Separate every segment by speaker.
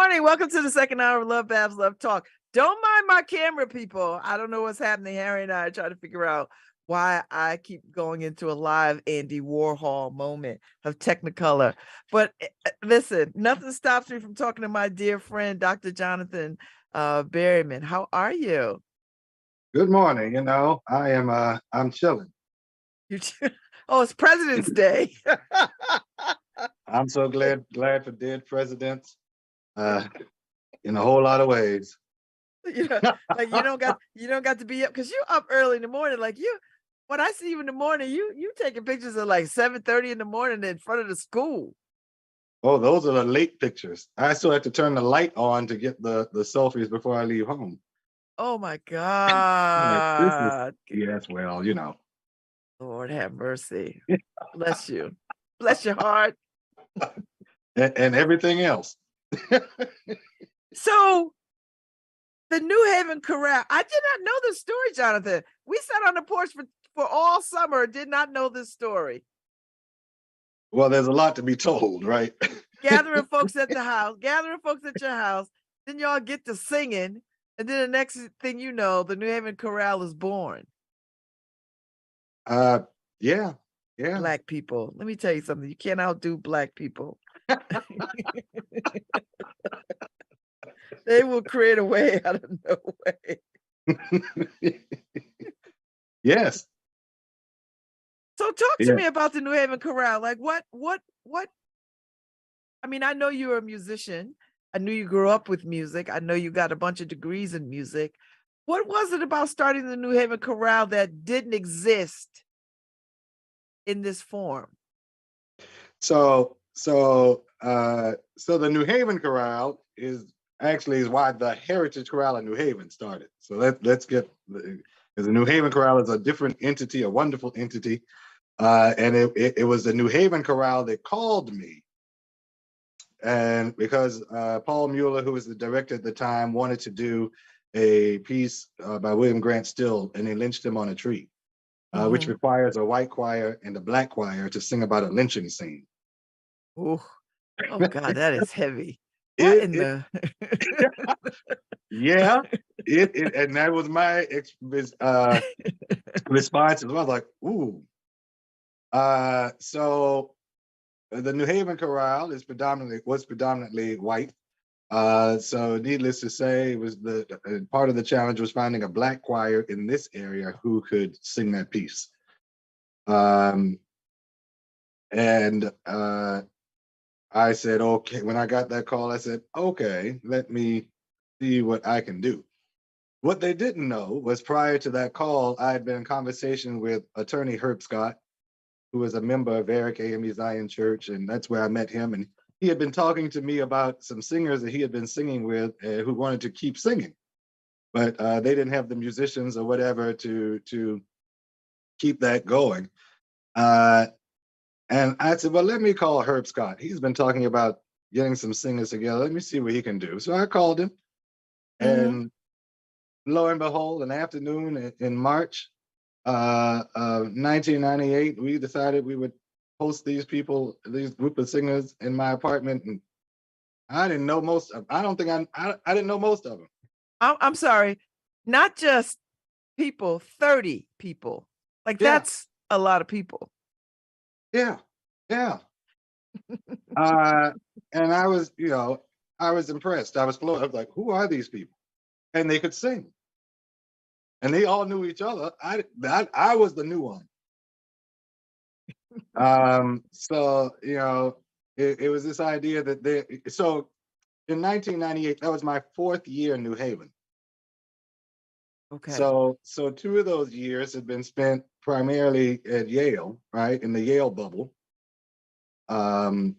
Speaker 1: morning. Welcome to the second hour of Lovebabz Love Talk. Don't mind my camera, people. I don't know what's happening. Harry and I are trying to figure out why I keep going into a live Andy Warhol moment of Technicolor. But listen, nothing stops me from talking to my dear friend, Dr. Jonathan Berryman. How are you?
Speaker 2: Good morning. I'm chilling.
Speaker 1: Oh, it's President's Day.
Speaker 2: I'm so glad for dead presidents, in a whole lot of ways.
Speaker 1: Like you don't got to be up because you're up early in the morning. Like when I see you in the morning, you taking pictures at like 7:30 in the morning in front of the school.
Speaker 2: Oh, those are the late pictures. I still have to turn the light on to get the selfies before I leave home.
Speaker 1: Oh my
Speaker 2: Like, this is,
Speaker 1: God.
Speaker 2: yes, well,
Speaker 1: Lord have mercy. Bless you. Bless your heart.
Speaker 2: and everything else.
Speaker 1: So the New Haven Corral. I did not know this story, Jonathan. We sat on the porch for all summer, did not know this story.
Speaker 2: Well, there's a lot to be told, right?
Speaker 1: Gathering folks at the house, gathering folks at your house. Then y'all get to singing. And then the next thing you know, the New Haven Corral is born.
Speaker 2: Yeah.
Speaker 1: Black people. Let me tell you something. You can't outdo Black people. They will create a way out of no way.
Speaker 2: Yes.
Speaker 1: So talk to me about the New Haven Corral. Like what? I mean, I know you're a musician. I knew you grew up with music. I know you got a bunch of degrees in music. What was it about starting the New Haven Corral that didn't exist in this form?
Speaker 2: So the New Haven Corral is why the Heritage Corral in New Haven started. So let's get because the New Haven Corral is a different entity, a wonderful entity, and it was the New Haven Corral that called me, and because Paul Mueller, who was the director at the time, wanted to do a piece by William Grant Still, and they lynched him on a tree, which requires a white choir and a black choir to sing about a lynching scene.
Speaker 1: Oh God, that is heavy. What in the?
Speaker 2: Yeah, and that was my response. I was like, ooh. So the New Haven Chorale was predominantly white. So needless to say, it was the part of the challenge was finding a black choir in this area who could sing that piece. And I said, okay, when I got that call, I said, okay, let me see what I can do. What they didn't know was prior to that call, I had been in conversation with attorney Herb Scott, who was a member of Eric AME Zion Church, and that's where I met him. And he had been talking to me about some singers that he had been singing with who wanted to keep singing, but they didn't have the musicians or whatever to keep that going. And I said, well, let me call Herb Scott. He's been talking about getting some singers together. Let me see what he can do. So I called him, and lo and behold, an afternoon in March of 1998, we decided we would host these group of singers in my apartment. And I didn't know most of. I don't think I didn't know most of them.
Speaker 1: I'm sorry, not just people, 30 people. Like that's a lot of people.
Speaker 2: Yeah. And I was, I was impressed. I was floored. I was like, who are these people? And they could sing. And they all knew each other. I was the new one. So it was this idea that so in 1998, that was my fourth year in New Haven.
Speaker 1: Okay.
Speaker 2: So 2 of those years had been spent primarily at Yale, right, in the Yale bubble, earning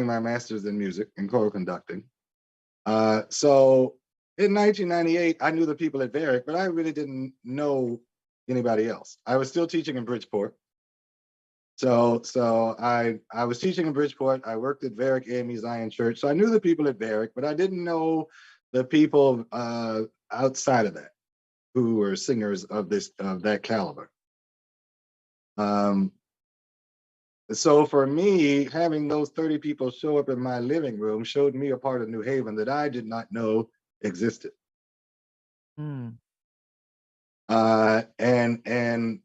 Speaker 2: my master's in music and choral conducting. So in 1998, I knew the people at Varick, but I really didn't know anybody else. I was still teaching in Bridgeport. So I was teaching in Bridgeport. I worked at Varick AME Zion Church. So I knew the people at Varick, but I didn't know the people outside of that who were singers of that caliber. So for me, having those 30 people show up in my living room showed me a part of New Haven that I did not know existed.
Speaker 1: Mm.
Speaker 2: And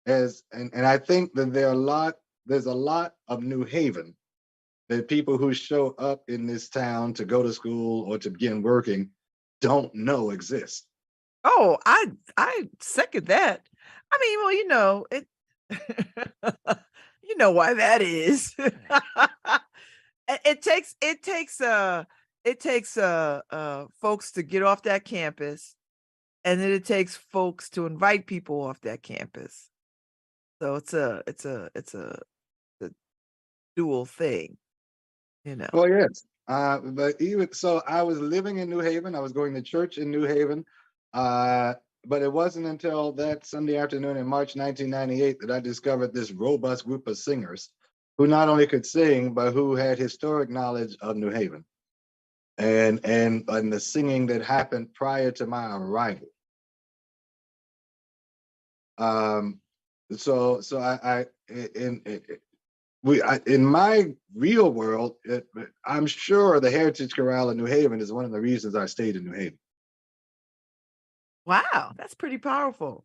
Speaker 2: I think that there's a lot of New Haven that people who show up in this town to go to school or to begin working don't know exist.
Speaker 1: Oh, I second that. I mean, well, it you know why that is. It takes folks to get off that campus, and then it takes folks to invite people off that campus. So it's a dual thing, you know.
Speaker 2: Well, yes. But even so, I was living in New Haven. I was going to church in New Haven. Uh, but it wasn't until that Sunday afternoon in March 1998 that I discovered this robust group of singers who not only could sing, but who had historic knowledge of New Haven and the singing that happened prior to my arrival. Um, so in my real world, I'm sure the Heritage Chorale in New Haven is one of the reasons I stayed in New Haven.
Speaker 1: Wow, that's pretty powerful.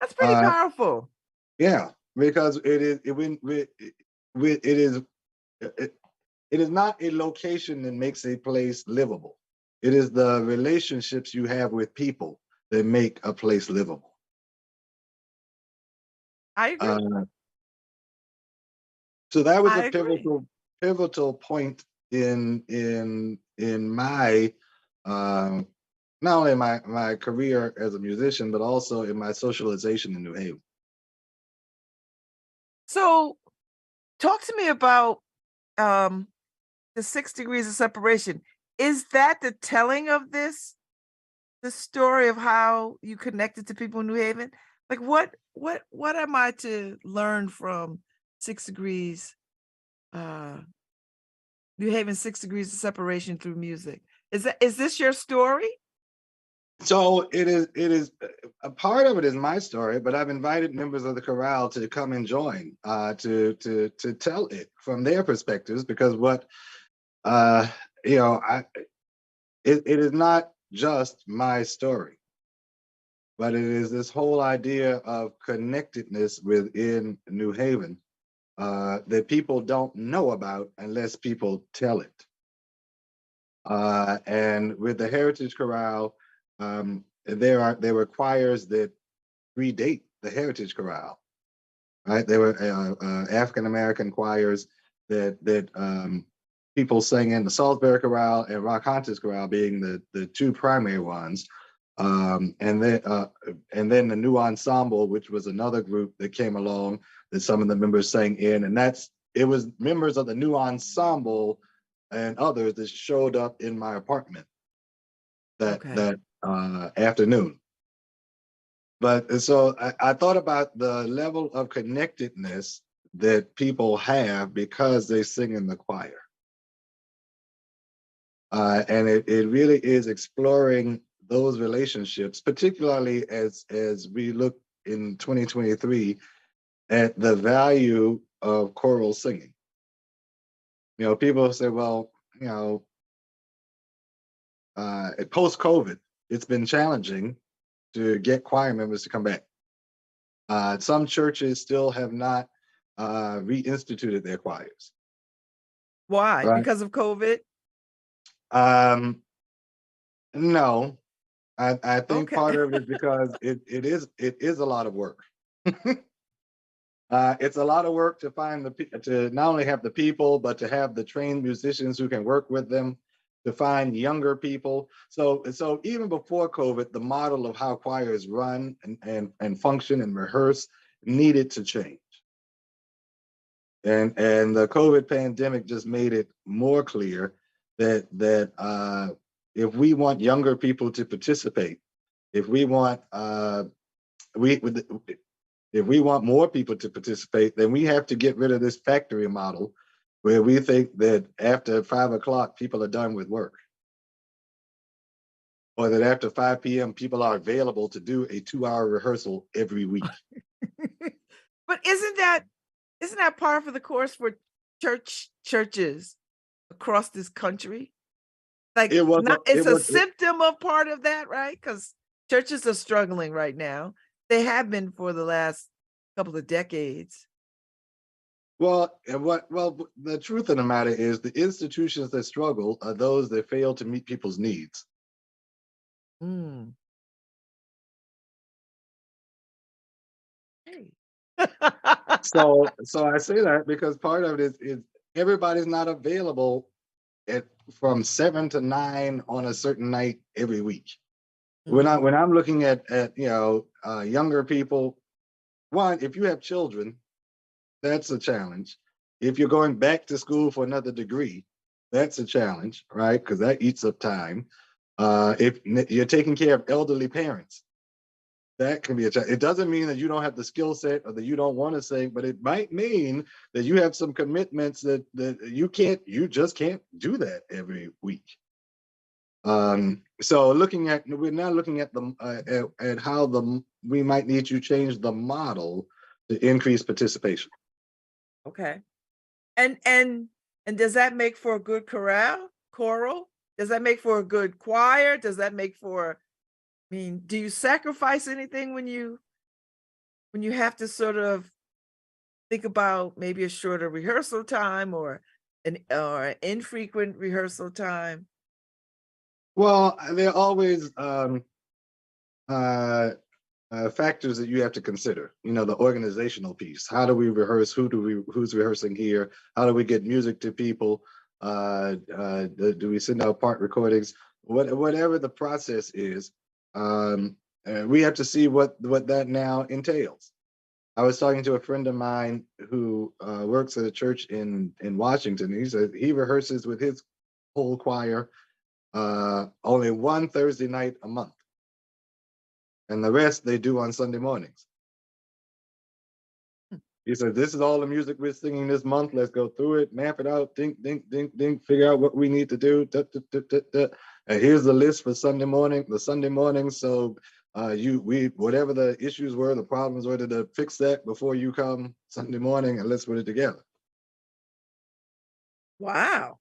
Speaker 1: That's pretty
Speaker 2: Uh,
Speaker 1: powerful.
Speaker 2: yeah, because it is it, it is not a location that makes a place livable. It is the relationships you have with people that make a place livable.
Speaker 1: I agree.
Speaker 2: Uh, so that was a
Speaker 1: I agree.
Speaker 2: pivotal point in my um, not only my career as a musician, but also in my socialization in New Haven.
Speaker 1: So, talk to me about um the 6 degrees of separation. Is that the telling of this? The story of how you connected to people in New Haven? Like what am I to learn from 6 degrees, uh New Haven 6 degrees of separation through music? Is this your story?
Speaker 2: So it is a part of it is my story, but I've invited members of the chorale to come and join to tell it from their perspectives because what uh, you know I it is not just my story, but it is this whole idea of connectedness within New Haven that people don't know about unless people tell it. And with the Heritage Chorale, there were choirs that predate the Heritage Chorale, right? There were African American choirs that people sang in, the Salisbury Chorale and Rock Hunters Chorale being the two primary ones. And then the New Ensemble, which was another group that came along that some of the members sang in, and it was members of the New Ensemble and others that showed up in my apartment
Speaker 1: Okay.
Speaker 2: that afternoon. But so I thought about the level of connectedness that people have because they sing in the choir. And it really is exploring those relationships, particularly as we look in 2023 at the value of choral singing. People say, well, post COVID, it's been challenging to get choir members to come back. Some churches still have not reinstituted their choirs.
Speaker 1: Why?
Speaker 2: Right?
Speaker 1: Because of COVID?
Speaker 2: Um, no, I think
Speaker 1: Okay.
Speaker 2: part of it is because it is a lot of work. It's a lot of work to find to not only have the people, but to have the trained musicians who can work with them, to find younger people. So even before COVID, the model of how choirs run and function and rehearse needed to change. And the COVID pandemic just made it more clear that if we want younger people to participate, if we want we if we want more people to participate, then we have to get rid of this factory model where we think that after 5 o'clock people are done with work, or that after 5 p.m. people are available to do a 2-hour rehearsal every week.
Speaker 1: But Isn't that par for the course for churches across this country? Like,
Speaker 2: It was
Speaker 1: not
Speaker 2: a,
Speaker 1: it's
Speaker 2: it
Speaker 1: a
Speaker 2: was
Speaker 1: symptom of part of that, right? Because churches are struggling right now. They have been for the last couple of decades.
Speaker 2: well, the truth of the matter is the institutions that struggle are those that fail to meet people's needs.
Speaker 1: Mm. Hey.
Speaker 2: So I say that because part of it is everybody's not available at from 7 to 9 on a certain night every week. When
Speaker 1: Mhm.
Speaker 2: I'm looking at younger people, one, if you have children, that's a challenge. If you're going back to school for another degree, that's a challenge, right? Because that eats up time. If you're taking care of elderly parents, that can be a challenge. It doesn't mean that you don't have the skill set or that you don't want to sing, but it might mean that you have some commitments that you just can't do that every week. So we're now looking at at how we might need to change the model to increase participation.
Speaker 1: Okay. And and and does that make for a good choral? Does that make for a good choir? Does that make for, I mean, do you sacrifice anything when you have to sort of think about maybe a shorter rehearsal time or an infrequent rehearsal time?
Speaker 2: Well, there are always uh, factors that you have to consider. You know, the organizational piece. How do we rehearse? Who's rehearsing here? How do we get music to people? Do we send out part recordings? Whatever the process is, we have to see what that now entails. I was talking to a friend of mine who works at a church in Washington. He said he rehearses with his whole choir only one Thursday night a month, and the rest they do on Sunday mornings.
Speaker 1: Hmm.
Speaker 2: He said, "This is all the music we're singing this month. Let's go through it, map it out, think, figure out what we need to do. Da, da, da, da, da. And here's the list for Sunday morning. The Sunday morning. So we whatever the issues were, the problems were, to fix that before you come Sunday morning, and let's put it together."
Speaker 1: Wow.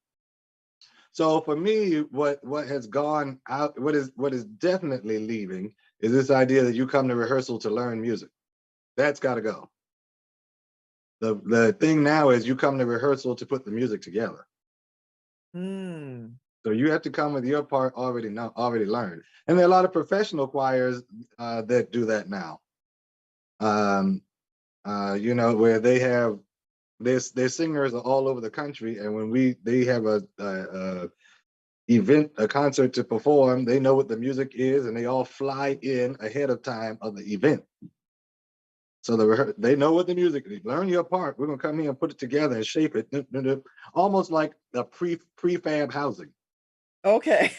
Speaker 2: So for me, what has gone out, what is definitely leaving, is this idea that you come to rehearsal to learn music. That's got to go. The thing now is you come to rehearsal to put the music together.
Speaker 1: Mm.
Speaker 2: So you have to come with your part already learned. And there are a lot of professional choirs that do that now. Where they have their singers are all over the country, and when they have a concert to perform, they know what the music is, and they all fly in ahead of time of the event. So they know what the music is. Learn your part. We're gonna come here and put it together and shape it, almost like the prefab housing.
Speaker 1: Okay.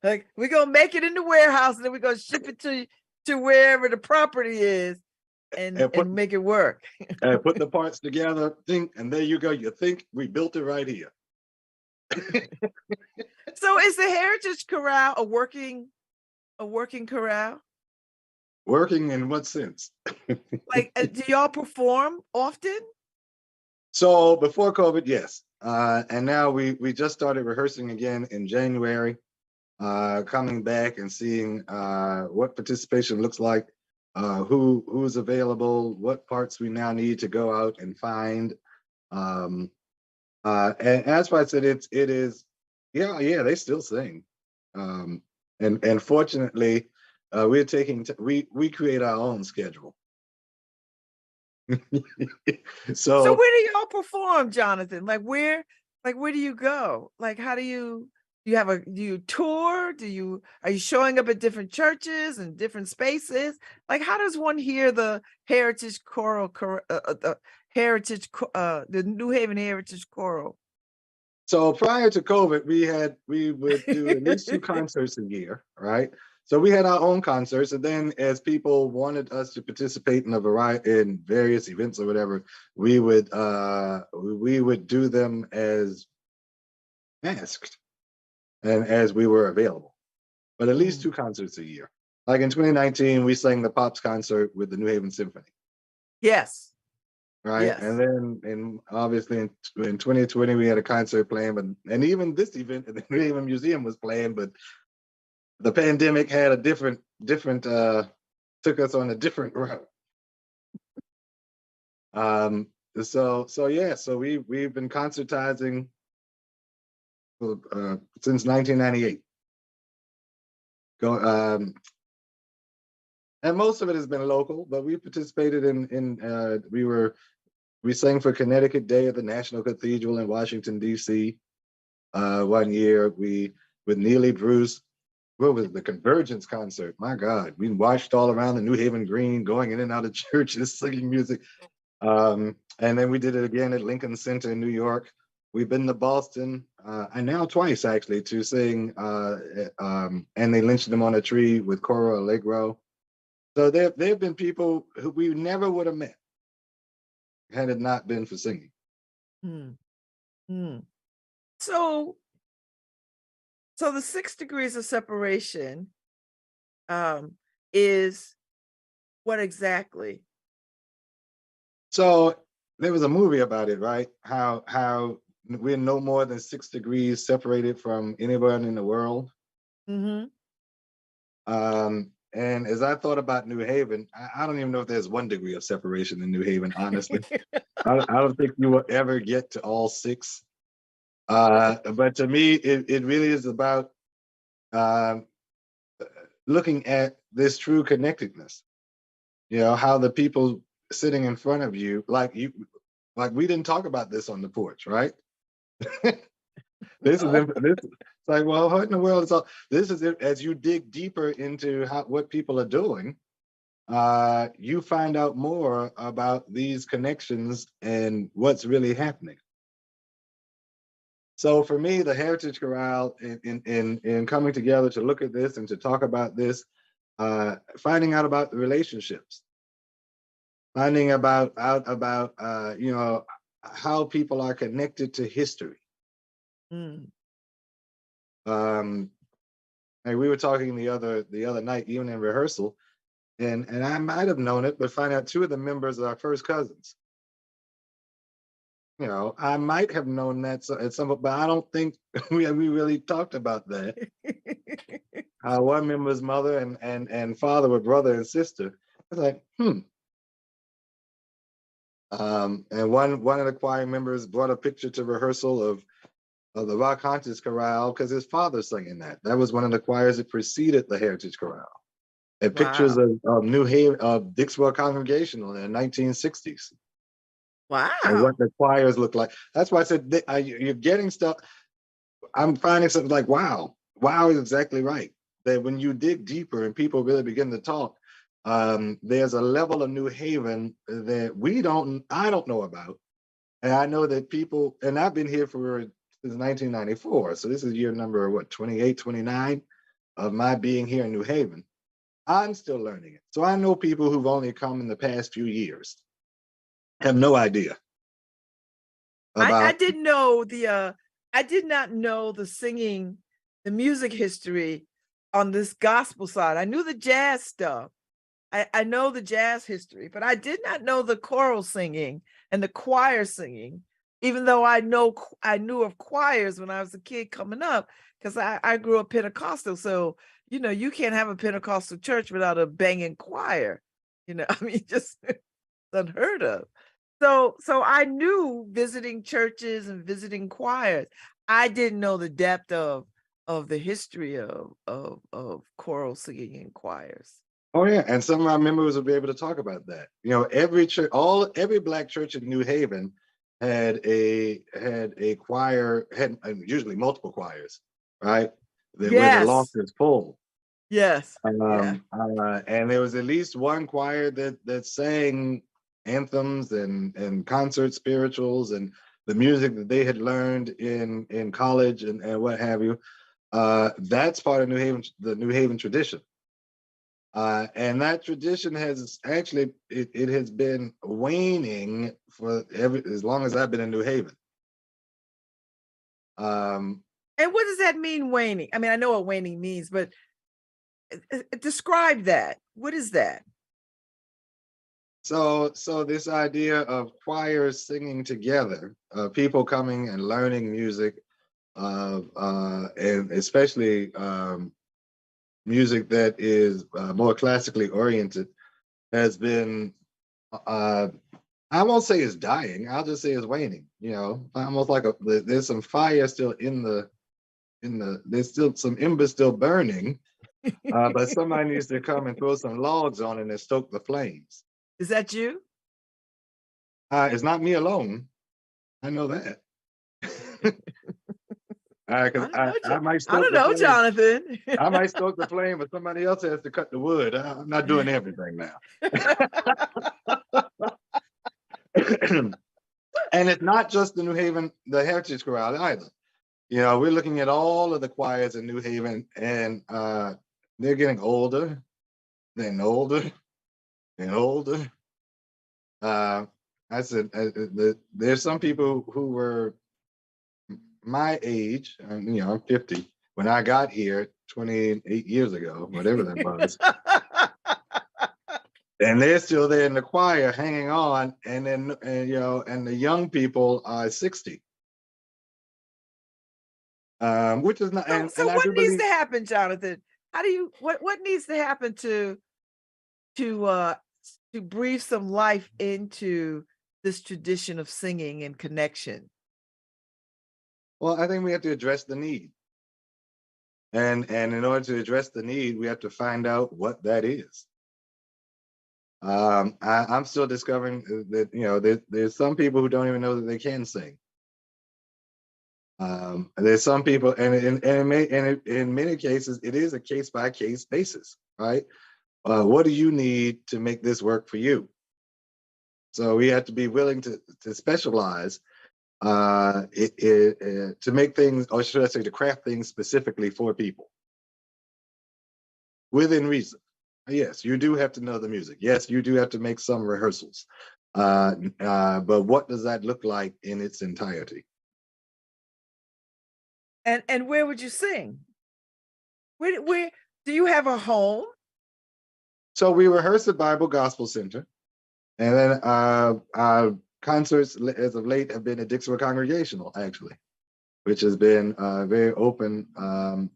Speaker 1: Like, we're gonna make it in the warehouse and then we're gonna ship it to wherever the property is
Speaker 2: and put
Speaker 1: and make it work.
Speaker 2: and put the parts together. Think, and there you go. You think we built it right here.
Speaker 1: So is the Heritage Chorale a working chorale?
Speaker 2: Working in what sense?
Speaker 1: Like, do y'all perform often?
Speaker 2: So before COVID, yes, and now we just started rehearsing again in January. Coming back and seeing what participation looks like, who's available, what parts we now need to go out and find. Um, and as I said, it is, yeah, they still sing, and fortunately, we create our own schedule.
Speaker 1: So
Speaker 2: So
Speaker 1: where do y'all perform, Jonathan? Like where do you go? Like, how do you tour? Are you showing up at different churches and different spaces? Like, how does one hear the Heritage Choral, the New Haven Heritage Choral?
Speaker 2: So prior to COVID, we would do at least two concerts a year, right? So we had our own concerts, and then as people wanted us to participate in a variety in various events or whatever, we would do them as asked and as we were available. But at least
Speaker 1: Mm.
Speaker 2: two concerts a year. Like in 2019, we sang the Pops concert with the New Haven Symphony.
Speaker 1: Yes.
Speaker 2: right?
Speaker 1: Yes.
Speaker 2: And then, and obviously in 2020 we had a concert playing, but and even this event at the New Haven Museum was playing, but the pandemic had a different took us on a different route. Um, so yeah, so we've been concertizing since 1998. Go and most of it has been local, but we participated in we sang for Connecticut Day at the National Cathedral in Washington D.C. One year we with Neely Bruce. What was it, the Convergence concert? My God, we watched all around the New Haven Green, going in and out of churches, singing music. And then we did it again at Lincoln Center in New York. We've been to Boston, and now twice actually, to sing And They Lynched Them on a Tree with Coro Allegro. So there have been people who we never would have met had it not been for singing.
Speaker 1: Mm. Mm. So the 6 degrees of separation is what exactly?
Speaker 2: So there was a movie about it, right? How we're no more than 6 degrees separated from anyone in the world.
Speaker 1: Mm-hmm.
Speaker 2: And as I thought about New Haven, I don't even know if there's 1 degree of separation in New Haven, honestly. I don't think you will ever get to all six. But to me, it really is about um, looking at this true connectedness. You know, how the people sitting in front of you, like we didn't talk about this on the porch, right? This is
Speaker 1: No.
Speaker 2: this. It's like, well, what in the world is all? This is it. As you dig deeper into what people are doing, you find out more about these connections and what's really happening. So for me, the Heritage Chorale in coming together to look at this and to talk about this, finding out about the relationships, finding out about how people are connected to history.
Speaker 1: Mm.
Speaker 2: Um, and we were talking the other night, even in rehearsal, and I might have known it, but find out two of the members are first cousins. You know, I might have known that at some, but I don't think we really talked about that. How one member's mother and father were brother and sister. It's like, and one of the choir members brought a picture to rehearsal of the Rock Hunters Chorale because his father sang in that. That was one of the choirs that preceded the Heritage Chorale. And pictures
Speaker 1: Wow.
Speaker 2: of New Haven, of Dixwell Congregational in the 1960s. And
Speaker 1: Wow.
Speaker 2: what the choirs look like. That's why I said you're getting stuff. I'm finding something like, wow. Wow is exactly right. That when you dig deeper and people really begin to talk, there's a level of New Haven that I don't know about. And I know that people, and I've been here since 1994. So this is year number, what, 28, 29 of my being here in New Haven. I'm still learning it. So I know people who've only come in the past few years, have no idea
Speaker 1: I
Speaker 2: about.
Speaker 1: didn't know I did not know the singing, the music history on this gospel side. I knew the jazz stuff. I know the jazz history, but I did not know the choral singing and the choir singing, even though I knew of choirs when I was a kid coming up, because I grew up Pentecostal. So, you can't have a Pentecostal church without a banging choir. I mean, just unheard of. So I knew visiting churches and visiting choirs. I didn't know the depth of the history of choral singing and choirs.
Speaker 2: Oh yeah, and some of our members will be able to talk about that. You know, every church, every Black church in New Haven had a choir, had usually multiple choirs, right? Where the loft
Speaker 1: Yes.
Speaker 2: is full.
Speaker 1: Yes. Yeah.
Speaker 2: And there was at least one choir that sang anthems and concert spirituals and the music that they had learned in college and what have you. That's part of the New Haven tradition. And that tradition has actually it has been waning for as long as I've been in New Haven. Um,
Speaker 1: And what does that mean, waning? I mean, I know what waning means, but describe that. What is that?
Speaker 2: So this idea of choirs singing together, people coming and learning music, and especially music that is more classically oriented, has been, uh, I won't say it's dying. I'll just say it's waning. You know, almost like there's some fire still there's still some embers still burning, but somebody needs to come and throw some logs on it and stoke the flames.
Speaker 1: Is that you?
Speaker 2: It's not me alone. I know that. Because
Speaker 1: I don't know.
Speaker 2: I might
Speaker 1: I
Speaker 2: stoke
Speaker 1: don't
Speaker 2: the
Speaker 1: know,
Speaker 2: flame.
Speaker 1: Jonathan.
Speaker 2: I might stoke the flame, but somebody else has to cut the wood. I'm not doing everything now. And it's not just the New Haven, the Heritage Chorale either. You know, we're looking at all of the choirs in New Haven, and they're getting older, then older, and older. I said, there's some people who were my age, you know, I'm 50. When I got here 28 years ago, whatever that was, and they're still there in the choir hanging on, and then, you know, and the young people are 60. Which is not,
Speaker 1: So
Speaker 2: and I
Speaker 1: what
Speaker 2: do
Speaker 1: needs
Speaker 2: believe.
Speaker 1: to happen, Jonathan? How do you what needs to happen to uh to breathe some life into this tradition of singing and connection?
Speaker 2: Well, I think we have to address the need, and in order to address the need, we have to find out what that is. I'm still discovering that, you know, there's some people who don't even know that they can sing. There's some people, in many cases, it is a case by case basis, right? What do you need to make this work for you? So we have to be willing to specialize, to make things, or should I say, to craft things specifically for people within reason. Yes, you do have to know the music. Yes, you do have to make some rehearsals. But what does that look like in its entirety?
Speaker 1: And where would you sing? Where do you have a home?
Speaker 2: So we rehearse at Bible Gospel Center, and then our concerts as of late have been at Dixwell Congregational, actually, which has been very open,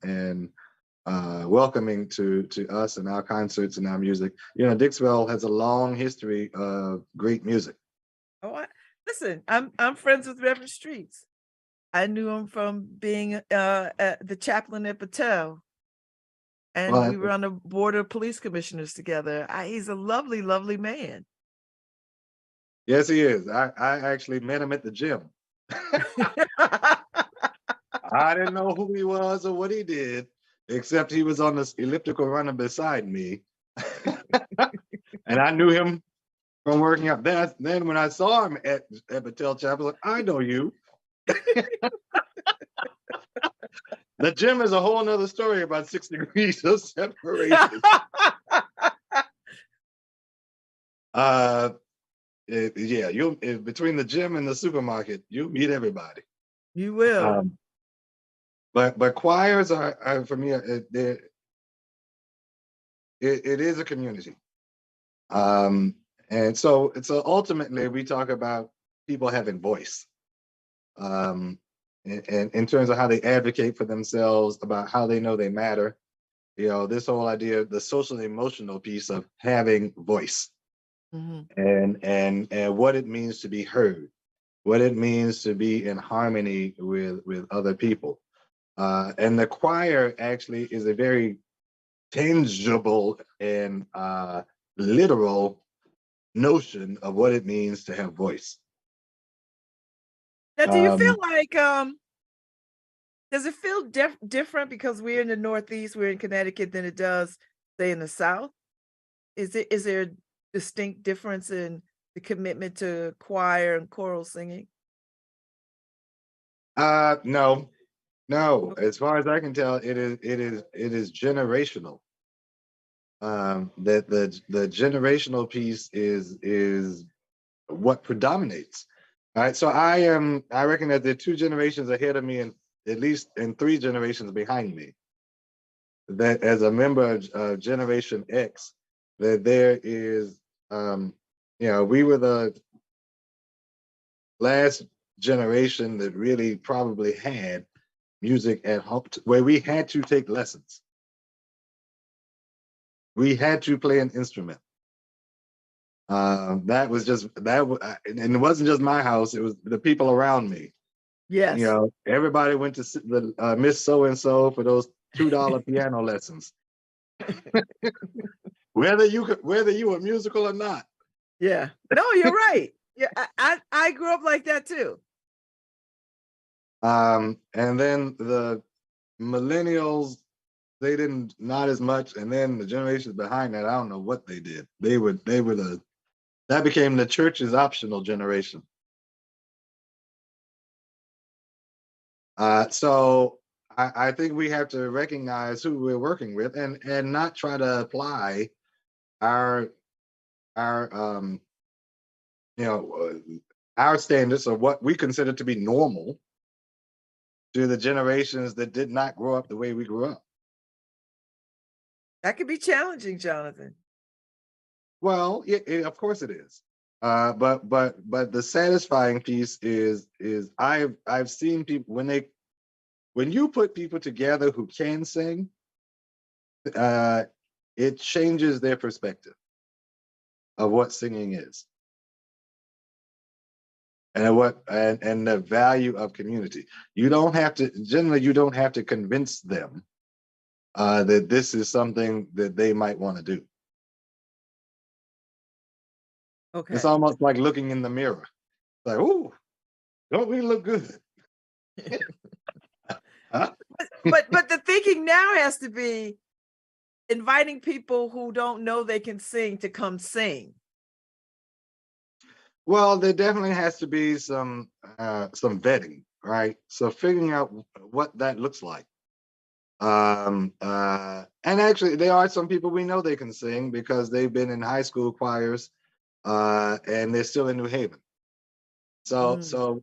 Speaker 2: and welcoming to us and our concerts and our music. You know, Dixwell has a long history of great music.
Speaker 1: Oh, listen, I'm friends with Reverend Streets. I knew him from being the chaplain at Patel, and
Speaker 2: Well,
Speaker 1: we were on the board of police commissioners together. He's a lovely, lovely man.
Speaker 2: yes, he is. I actually met him at the gym. I didn't know who he was or what he did, except he was on this elliptical running beside me. And I knew him from working out. Then when I saw him at Patel Chapel, like, I know you. The gym is a whole nother story about 6 degrees of separation. Yeah, you between the gym and the supermarket, you meet everybody.
Speaker 1: You will.
Speaker 2: But choirs are for me, it is a community. And so ultimately we talk about people having voice, and in terms of how they advocate for themselves, about how they know they matter. You know, this whole idea, the social emotional piece of having voice,
Speaker 1: Mhm.
Speaker 2: and what it means to be heard, what it means to be in harmony with other people. And the choir actually is a very tangible and literal notion of what it means to have voice.
Speaker 1: Now, do you feel
Speaker 2: Um,
Speaker 1: like does it feel different because we're in the Northeast, we're in Connecticut, than it does, say, in the South? Is there a distinct difference in the commitment to choir and choral singing?
Speaker 2: no, no.
Speaker 1: Okay.
Speaker 2: As far as I can tell, it is generational. That the generational piece is what predominates. All right. So I reckon that there are 2 generations ahead of me, and at least in 3 generations behind me. That as a member of Generation X, that there is we were the last generation that really probably had music at home where we had to take lessons. We had to play an instrument. That was just and it wasn't just my house, it was the people around me.
Speaker 1: Yes.
Speaker 2: Everybody went to the Miss So and So for those $2 piano lessons, whether you were musical or not.
Speaker 1: Yeah. No, you're right. Yeah, I grew up like that too.
Speaker 2: And then the millennials, they didn't, not as much, and then the generations behind that, I don't know what they did. That became the church's optional generation. So I think we have to recognize who we're working with and not try to apply our um our standards of what we consider to be normal to the generations that did not grow up the way we grew up.
Speaker 1: That could be challenging, Jonathan.
Speaker 2: Well, of course it is. But the satisfying piece is I've seen people when you put people together who can sing, it changes their perspective of what singing is and the value of community. You don't have to convince them that this is something that they might want to do.
Speaker 1: Okay.
Speaker 2: It's almost like looking in the mirror. Like, oh, don't we look good? Huh?
Speaker 1: But the thinking now has to be inviting people who don't know they can sing to come sing.
Speaker 2: Well, there definitely has to be some vetting, right? So figuring out what that looks like. And actually, there are some people we know they can sing because they've been in high school choirs, and they're still in New Haven. So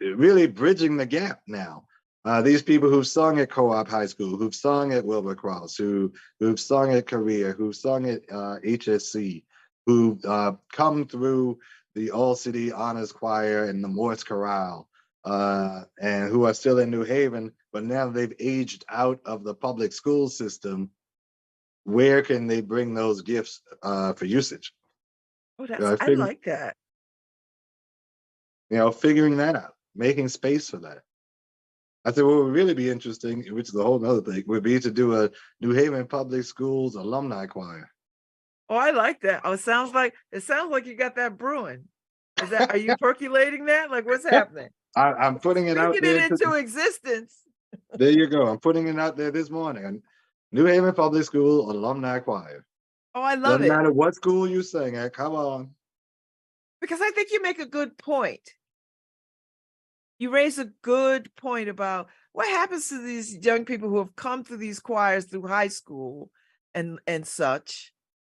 Speaker 2: really bridging the gap now. These people who've sung at Co-op High School, who've sung at Wilbur Cross, who've sung at Korea, who've sung at HSC, who've come through the All City Honors Choir and the Morse Chorale, and who are still in New Haven, but now they've aged out of the public school system. Where can they bring those gifts for usage?
Speaker 1: Oh, I like that.
Speaker 2: Figuring that out, making space for that. I said, what would really be interesting, which is a whole other thing, would be to do a New Haven Public Schools alumni choir.
Speaker 1: Oh, I like that. Oh, it sounds like you got that brewing. Are you percolating that? Like, what's happening?
Speaker 2: I'm putting it out there.
Speaker 1: Speaking it into existence.
Speaker 2: There you go. I'm putting it out there this morning. New Haven Public School alumni choir.
Speaker 1: Oh, I love it.
Speaker 2: Doesn't matter what school you sing at. Come on.
Speaker 1: Because I think you make a good point. You raise a good point about what happens to these young people who have come through these choirs through high school and such,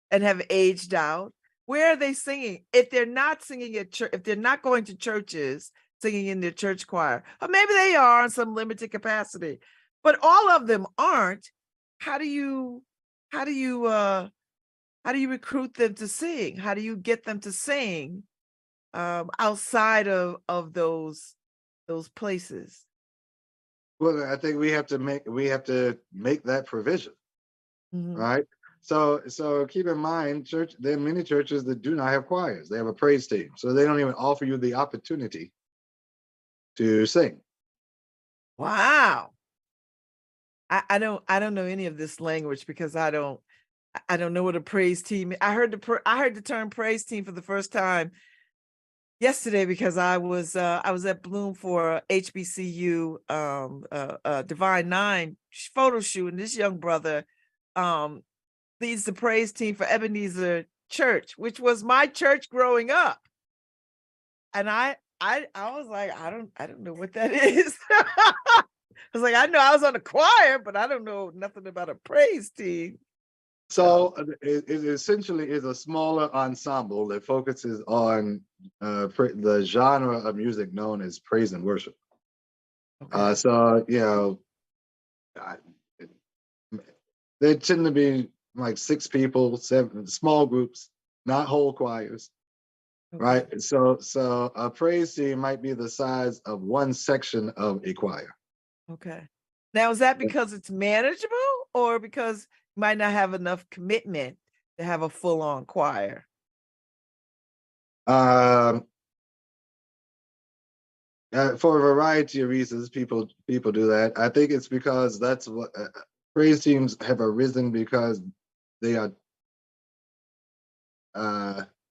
Speaker 1: and have aged out. Where are they singing? If they're not singing at church, if they're not going to churches, singing in their church choir, or maybe they are in some limited capacity, but all of them aren't. How do you recruit them to sing? How do you get them to sing outside of those places?
Speaker 2: Well, I think we have to make that provision, right? So keep in mind, there are many churches that do not have choirs. They have a praise team, so they don't even offer you the opportunity to sing.
Speaker 1: Wow. I don't know any of this language because I don't know what a praise team is. I heard the term praise team for the first time yesterday because I was at Bloom for HBCU Divine Nine photo shoot, and this young brother leads the praise team for Ebenezer Church, which was my church growing up. And I was like, I don't know what that is. I was like, I know I was on the choir, but I don't know nothing about a praise team.
Speaker 2: So it essentially is a smaller ensemble that focuses on the genre of music known as praise and worship.
Speaker 1: Okay.
Speaker 2: So there tend to be like 6 people, 7 small groups, not whole choirs,
Speaker 1: Okay.
Speaker 2: right? So a praise team might be the size of one section of a choir.
Speaker 1: Okay. Now, is that because it's manageable or because you might not have enough commitment to have a full-on choir?
Speaker 2: Um, for a variety of reasons, people do that. I think it's because that's what praise teams have arisen because they are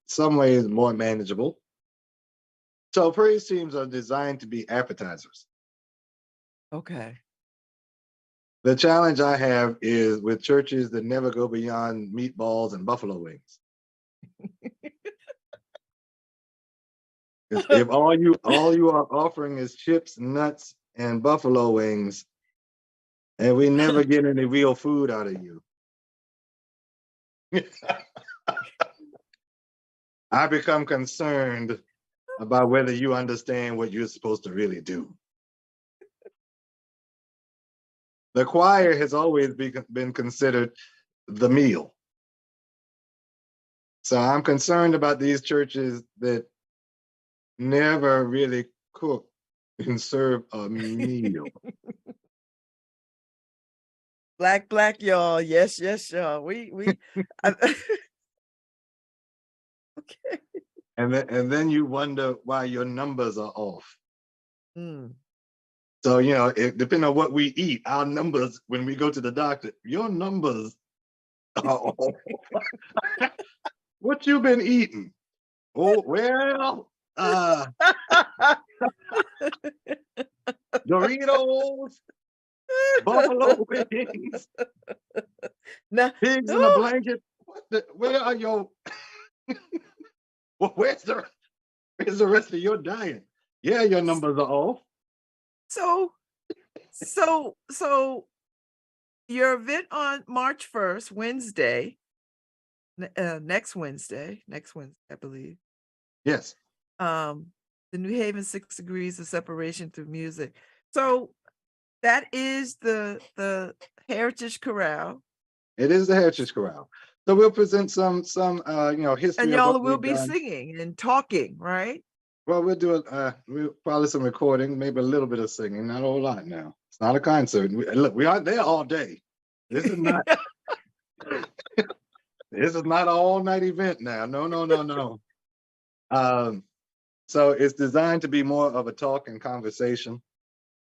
Speaker 2: some ways more manageable. So praise teams are designed to be appetizers.
Speaker 1: Okay.
Speaker 2: The challenge I have is with churches that never go beyond meatballs and buffalo wings. If all you are offering is chips, nuts, and buffalo wings, and we never get any real food out of you, I become concerned about whether you understand what you're supposed to really do. The choir has always been considered the meal. So I'm concerned about these churches that never really cook and serve a meal.
Speaker 1: Black, y'all. Yes, y'all. We okay.
Speaker 2: And then you wonder why your numbers are off.
Speaker 1: Mm.
Speaker 2: So, depending on what we eat, our numbers, when we go to the doctor, your numbers are off. What you been eating? Oh, well, Doritos, buffalo wings,
Speaker 1: Now,
Speaker 2: pigs in a
Speaker 1: oh,
Speaker 2: blanket. Where are your, where's the rest of your diet? Yeah, your numbers are off.
Speaker 1: so your event on March 1st, Wednesday, next Wednesday, I believe.
Speaker 2: Yes,
Speaker 1: The New Haven 6 Degrees of Separation Through Music. So that is the Heritage Chorale.
Speaker 2: it is the Heritage Chorale. So we'll present some history
Speaker 1: And
Speaker 2: of
Speaker 1: y'all
Speaker 2: what
Speaker 1: will
Speaker 2: we've
Speaker 1: be
Speaker 2: done.
Speaker 1: singing and talking, right?
Speaker 2: Well, we'll do we'll probably some recording, maybe a little bit of singing, not a whole lot now. It's not a concert. Look, we aren't there all day. This is not this is not an all-night event now. No. So it's designed to be more of a talk and conversation.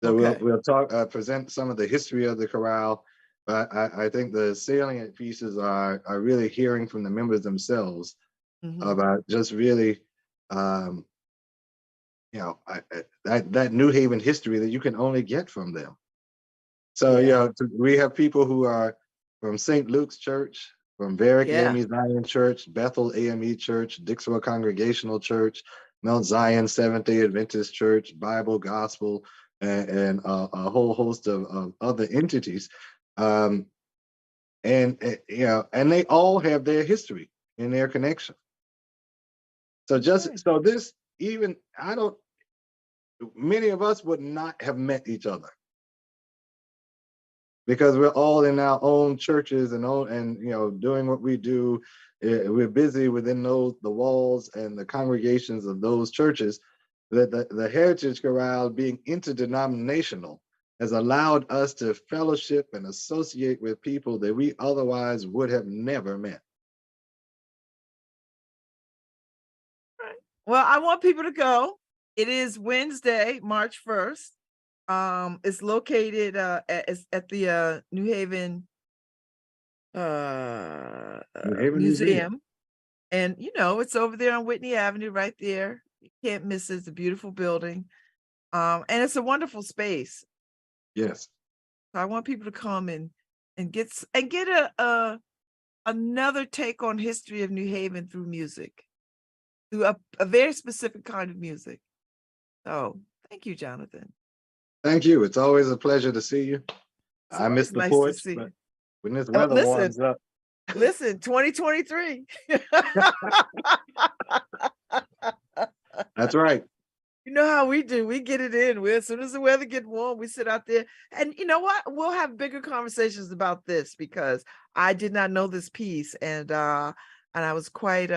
Speaker 2: So
Speaker 1: Okay.
Speaker 2: we'll talk, present some of the history of the chorale, but I think the salient pieces are really hearing from the members themselves about just really that New Haven history that you can only get from them. So we have people who are from St. Luke's Church, from Varick AME Zion Church, Bethel AME Church, Dixwell Congregational Church, Mount Zion Seventh-day Adventist Church, Bible Gospel, and a whole host of other entities. And they all have their history and their connection. So many of us would not have met each other because we're all in our own churches and doing what we do. We're busy within the walls and the congregations of those churches. That the Heritage Chorale, being interdenominational, has allowed us to fellowship and associate with people that we otherwise would have never met.
Speaker 1: Well, I want people to go. It is Wednesday, March 1st. It's located at the New Haven Museum. And it's over there on Whitney Avenue, right there. You can't miss it. It's a beautiful building. And it's a wonderful space.
Speaker 2: Yes.
Speaker 1: So I want people to come and get another take on history of New Haven through music, through a very specific kind of music. So thank you, Jonathan.
Speaker 2: Thank you. It's always a pleasure to see you. I miss the porch, but when this weather warms up.
Speaker 1: Listen, 2023.
Speaker 2: That's right.
Speaker 1: You know how we do. We get it in. As soon as the weather gets warm, we sit out there. And you know what? We'll have bigger conversations about this because I did not know this piece. And and I was quite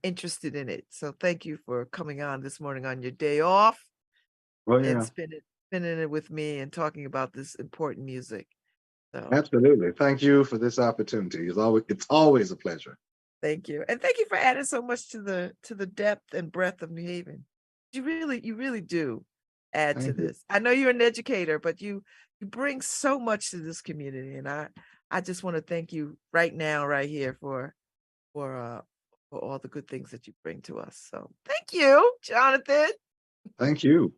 Speaker 1: interested in it. So thank you for coming on this morning on your day off
Speaker 2: Well,
Speaker 1: and
Speaker 2: yeah,
Speaker 1: spending it with me and talking about this important music. So
Speaker 2: absolutely. Thank you for this opportunity. It's always a pleasure.
Speaker 1: thank you. And thank you for adding so much to the depth and breadth of New Haven. You really do add to
Speaker 2: Thank you.
Speaker 1: this. I know you're an educator, but you bring so much to this community. And I just want to thank you right now, right here for uh for all the good things that you bring to us. So thank you, Jonathan.
Speaker 2: Thank you.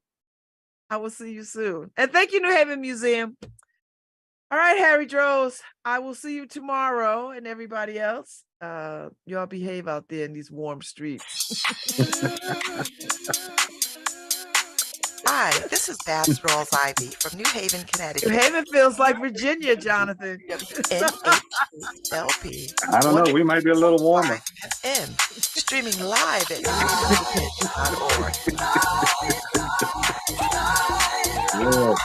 Speaker 1: I will see you soon. And thank you, New Haven Museum. All right, Harry Droz, I will see you tomorrow and everybody else. Y'all behave out there in these warm streets.
Speaker 3: Hi, this is Babs Rawls Ivy from New Haven,
Speaker 1: New
Speaker 3: Connecticut.
Speaker 1: Haven feels like Virginia, Jonathan.
Speaker 3: NHLP
Speaker 2: I don't know. We might be a little warmer.
Speaker 3: FM, streaming live at newhavenindependent.org.
Speaker 2: Yeah.